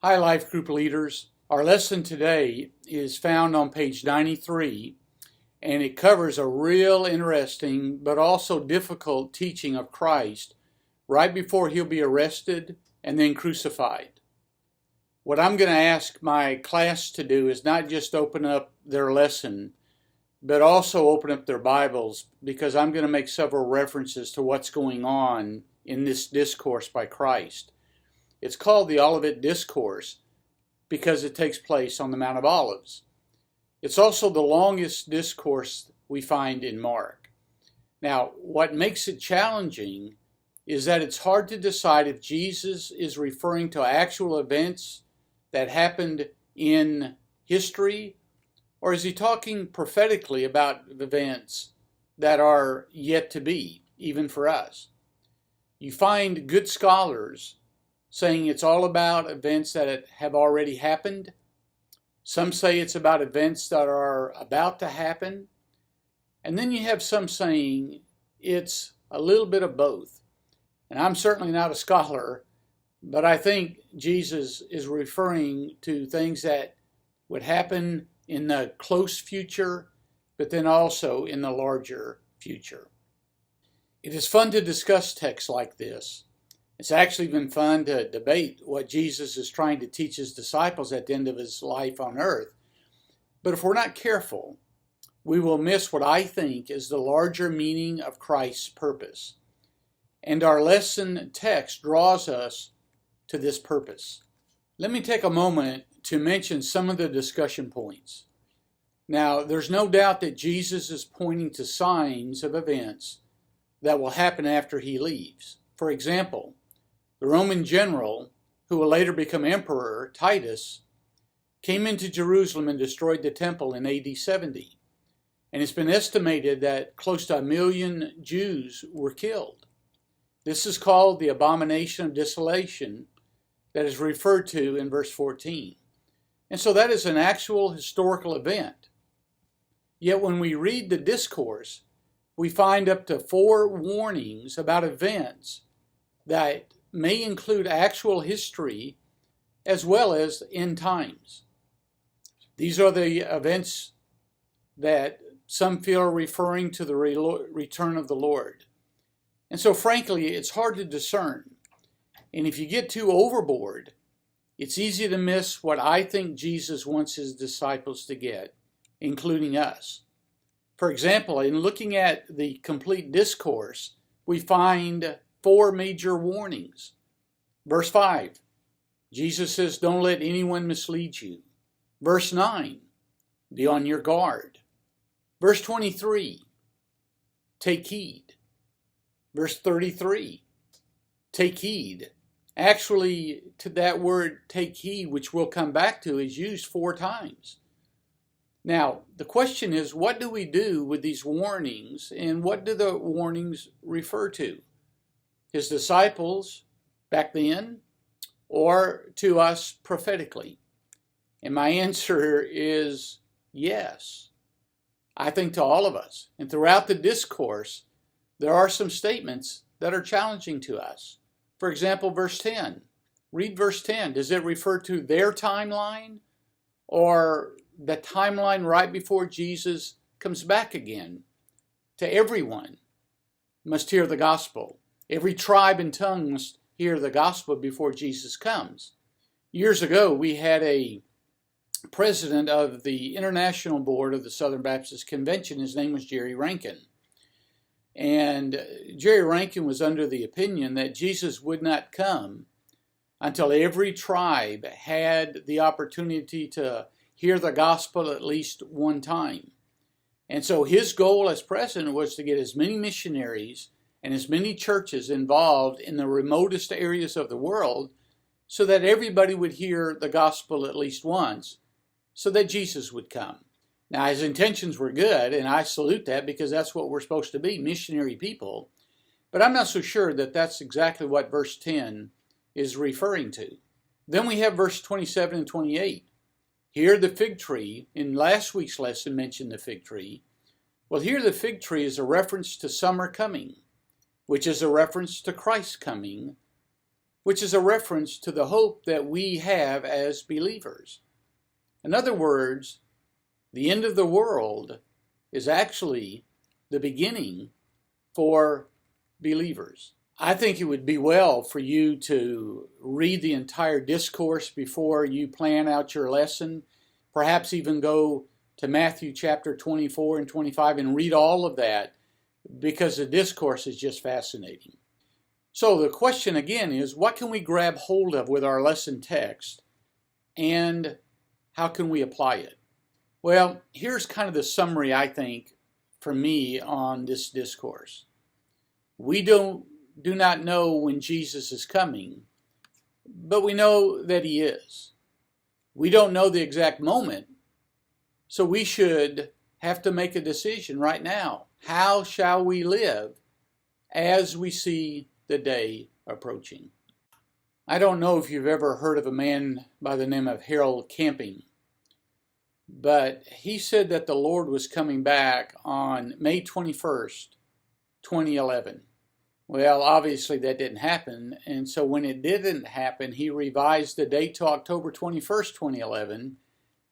Hi, Life Group leaders. Our lesson today is found on page 93, and it covers a real interesting but also difficult teaching of Christ right before he'll be arrested and then crucified. What I'm going to ask my class to do is not just open up their lesson, but also open up their Bibles, because I'm going to make several references to what's going on in this discourse by Christ. It's called the Olivet Discourse because it takes place on the Mount of Olives. It's also the longest discourse we find in Mark. Now, what makes it challenging is that it's hard to decide if Jesus is referring to actual events that happened in history, or is he talking prophetically about events that are yet to be, even for us? You find good scholars saying it's all about events that have already happened. Some say it's about events that are about to happen. And then you have some saying it's a little bit of both. And I'm certainly not a scholar, but I think Jesus is referring to things that would happen in the close future, but then also in the larger future. It is fun to discuss texts like this. It's actually been fun to debate what Jesus is trying to teach his disciples at the end of his life on earth. But if we're not careful, we will miss what I think is the larger meaning of Christ's purpose. And our lesson text draws us to this purpose. Let me take a moment to mention some of the discussion points. Now, there's no doubt that Jesus is pointing to signs of events that will happen after he leaves. For example, the Roman general, who will later become emperor, Titus, came into Jerusalem and destroyed the temple in AD 70. And it's been estimated that close to 1 million Jews were killed. This is called the abomination of desolation that is referred to in verse 14. And so that is an actual historical event. Yet when we read the discourse, we find up to 4 warnings about events that may include actual history as well as end times. These are the events that some feel are referring to the return of the Lord. And so frankly, it's hard to discern. And if you get too overboard, it's easy to miss what I think Jesus wants his disciples to get, including us. For example, in looking at the complete discourse, we find 4 major warnings. Verse 5, Jesus says, don't let anyone mislead you. Verse 9, be on your guard. Verse 23, take heed. Verse 33, take heed. Actually, to that word, take heed, which we'll come back to, is used 4 times. Now, the question is, what do we do with these warnings, and what do the warnings refer to? His disciples back then, or to us prophetically? And my answer is yes. I think to all of us. And throughout the discourse, there are some statements that are challenging to us. For example, verse 10. Read verse 10. Does it refer to their timeline, or the timeline right before Jesus comes back again? To everyone must hear the gospel. Every tribe and tongue must hear the gospel before Jesus comes. Years ago, we had a president of the International Board of the Southern Baptist Convention. His name was Jerry Rankin. And Jerry Rankin was under the opinion that Jesus would not come until every tribe had the opportunity to hear the gospel at least one time. And so his goal as president was to get as many missionaries and as many churches involved in the remotest areas of the world so that everybody would hear the gospel at least once, so that Jesus would come. Now, his intentions were good, and I salute that, because that's what we're supposed to be, missionary people. But I'm not so sure that that's exactly what verse 10 is referring to. Then we have verse 27 and 28. Here the fig tree, in last week's lesson mentioned the fig tree. Well, here the fig tree is a reference to summer coming, which is a reference to Christ coming which is a reference to the hope that we have as believers. In other words, the end of the world is actually the beginning for believers. I think it would be well for you to read the entire discourse before you plan out your lesson. Perhaps even go to Matthew chapter 24 and 25 and read all of that, because the discourse is just fascinating. So the question again is, what can we grab hold of with our lesson text, and how can we apply it? Well, here's kind of the summary, I think, for me on this discourse. We do not know when Jesus is coming, but we know that he is. We don't know the exact moment, so we should have to make a decision right now. How shall we live as we see the day approaching? I don't know if you've ever heard of a man by the name of Harold Camping, but he said that the Lord was coming back on May 21st, 2011. Well, obviously that didn't happen, and so when it didn't happen, he revised the date to October 21st, 2011,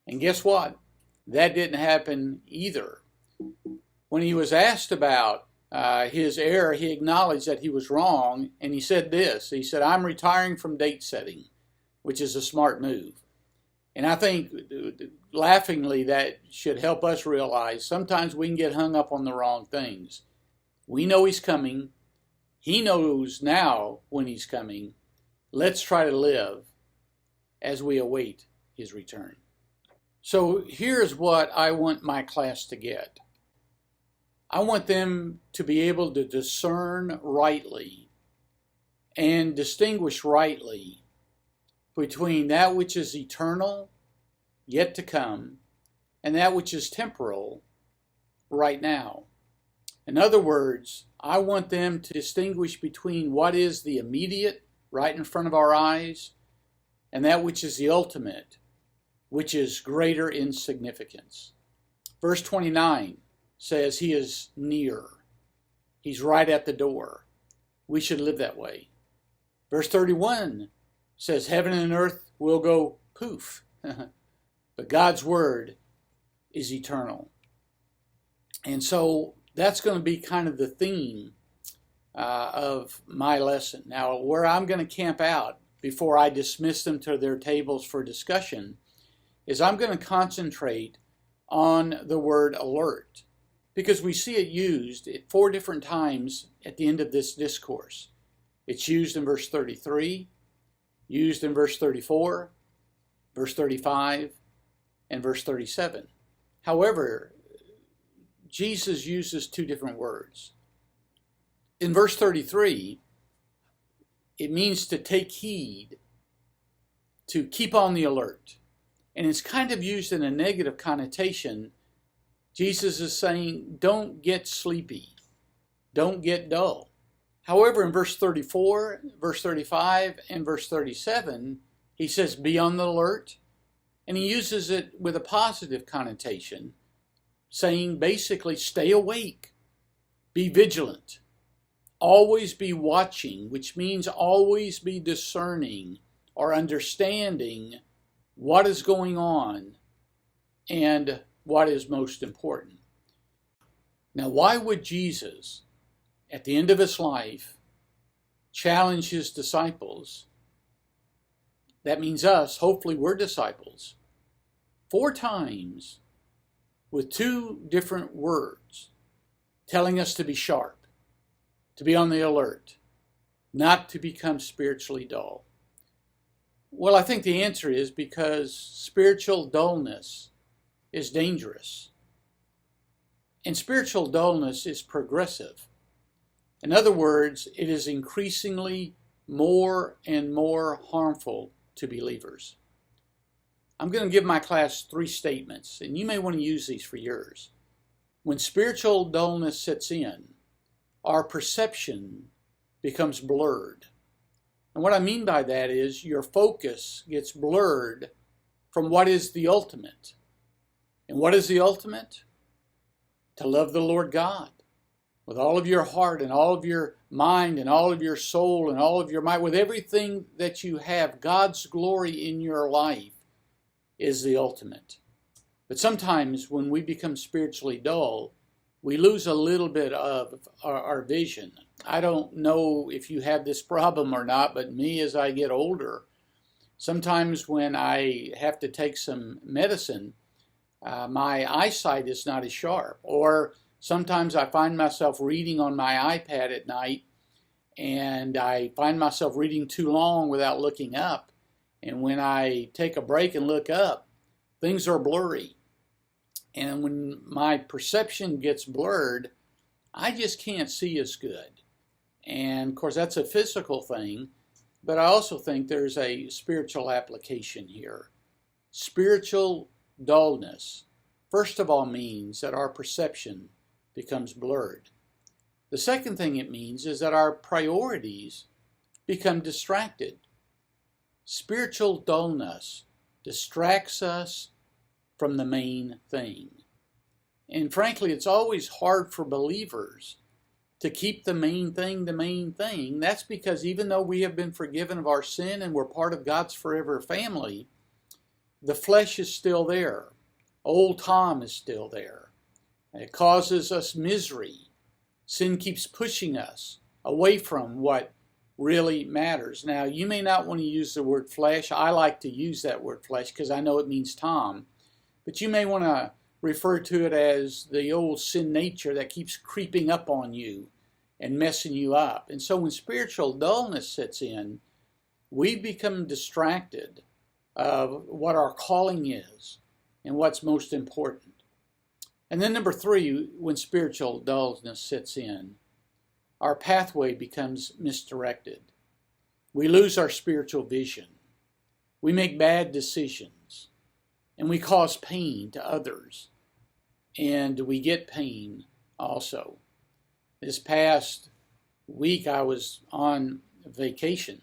and guess what? That didn't happen either. When he was asked about his error, he acknowledged that he was wrong, and he said this. He said, "I'm retiring from date setting," which is a smart move. And I think, laughingly, that should help us realize sometimes we can get hung up on the wrong things. We know he's coming. He knows now when he's coming. Let's try to live as we await his return. So here's what I want my class to get. I want them to be able to discern rightly and distinguish rightly between that which is eternal, yet to come, and that which is temporal, right now. In other words, I want them to distinguish between what is the immediate, right in front of our eyes, and that which is the ultimate, which is greater in significance. Verse 29 says he is near. He's right at the door. We should live that way. Verse 31 says heaven and earth will go poof. But God's word is eternal. And so that's going to be kind of the theme of my lesson. Now, where I'm going to camp out before I dismiss them to their tables for discussion is I'm going to concentrate on the word alert, because we see it used at 4 different times at the end of this discourse. It's used in verse 33, used in verse 34, verse 35, and verse 37. However, Jesus uses 2 different words. In verse 33, it means to take heed, to keep on the alert. And it's kind of used in a negative connotation. Jesus is saying, don't get sleepy. Don't get dull. However, in verse 34, verse 35, and verse 37, he says, be on the alert. And he uses it with a positive connotation, saying basically, stay awake, be vigilant, always be watching, which means always be discerning or understanding what is going on and what is most important. Now, why would Jesus, at the end of his life, challenge his disciples? That means us, hopefully we're disciples, 4 times with 2 different words, telling us to be sharp, to be on the alert, not to become spiritually dull. Well, I think the answer is because spiritual dullness is dangerous. And spiritual dullness is progressive. In other words, it is increasingly more and more harmful to believers. I'm going to give my class 3 statements, and you may want to use these for yours. When spiritual dullness sets in, our perception becomes blurred. And what I mean by that is your focus gets blurred from what is the ultimate. And what is the ultimate? To love the Lord God with all of your heart and all of your mind and all of your soul and all of your might, with everything that you have, God's glory in your life is the ultimate. But sometimes when we become spiritually dull, we lose a little bit of our vision. I don't know if you have this problem or not, but me, as I get older, sometimes when I have to take some medicine, my eyesight is not as sharp. Or sometimes I find myself reading on my iPad at night, and I find myself reading too long without looking up. And when I take a break and look up, things are blurry. And when my perception gets blurred, I just can't see as good. And of course, that's a physical thing, but I also think there's a spiritual application here. Spiritual dullness, first of all, means that our perception becomes blurred. The second thing it means is that our priorities become distracted. Spiritual dullness distracts us from the main thing. And frankly, it's always hard for believers to keep the main thing the main thing. That's because even though we have been forgiven of our sin and we're part of God's forever family, the flesh is still there. Old Tom is still there. It causes us misery. Sin keeps pushing us away from what really matters. Now, you may not want to use the word flesh. I like to use that word flesh because I know it means Tom. But you may want to refer to it as the old sin nature that keeps creeping up on you and messing you up. And so when spiritual dullness sets in, we become distracted of what our calling is and what's most important. And then number three, when spiritual dullness sets in, our pathway becomes misdirected. We lose our spiritual vision. We make bad decisions. And we cause pain to others. And we get pain also. This past week I was on vacation.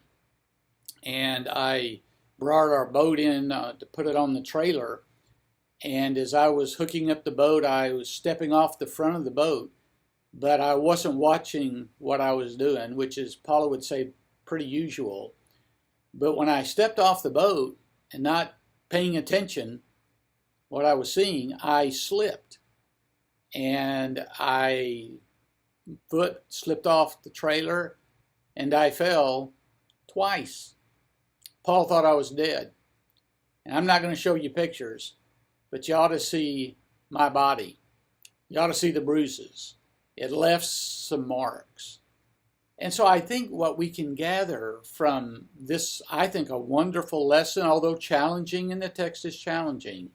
And I brought our boat in to put it on the trailer. And as I was hooking up the boat, I was stepping off the front of the boat. But I wasn't watching what I was doing, which is, Paula would say, pretty usual. But when I stepped off the boat and not paying attention what I was seeing, I slipped. And foot slipped off the trailer and I fell twice. Paul thought I was dead. And I'm not going to show you pictures, but you ought to see my body. You ought to see the bruises. It left some marks. And so I think what we can gather from this, I think a wonderful lesson, although challenging, and the text is challenging,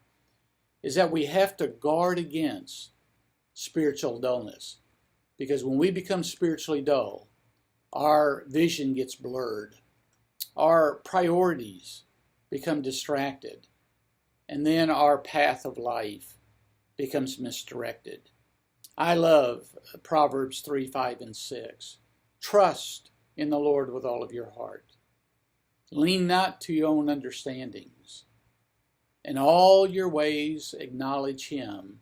is that we have to guard against spiritual dullness. Because when we become spiritually dull, our vision gets blurred. Our priorities become distracted. And then our path of life becomes misdirected. I love Proverbs 3, 5, and 6. Trust in the Lord with all of your heart. Lean not to your own understandings. In all your ways acknowledge him.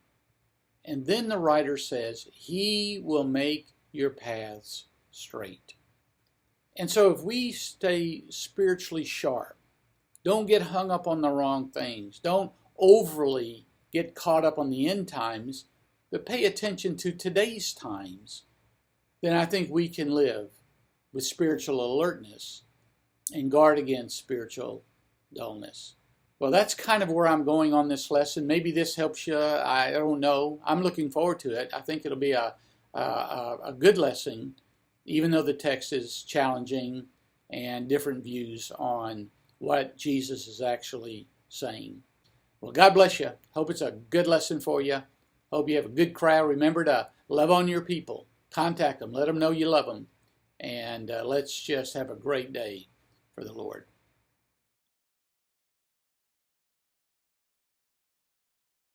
And then the writer says, he will make your paths straight. And so if we stay spiritually sharp, don't get hung up on the wrong things, don't overly get caught up on the end times, but pay attention to today's times, then I think we can live with spiritual alertness and guard against spiritual dullness. Well, that's kind of where I'm going on this lesson. Maybe this helps you. I don't know. I'm looking forward to it. I think it'll be a good lesson, even though the text is challenging and different views on what Jesus is actually saying. Well, God bless you. Hope it's a good lesson for you. Hope you have a good crowd. Remember to love on your people. Contact them. Let them know you love them. And let's just have a great day for the Lord.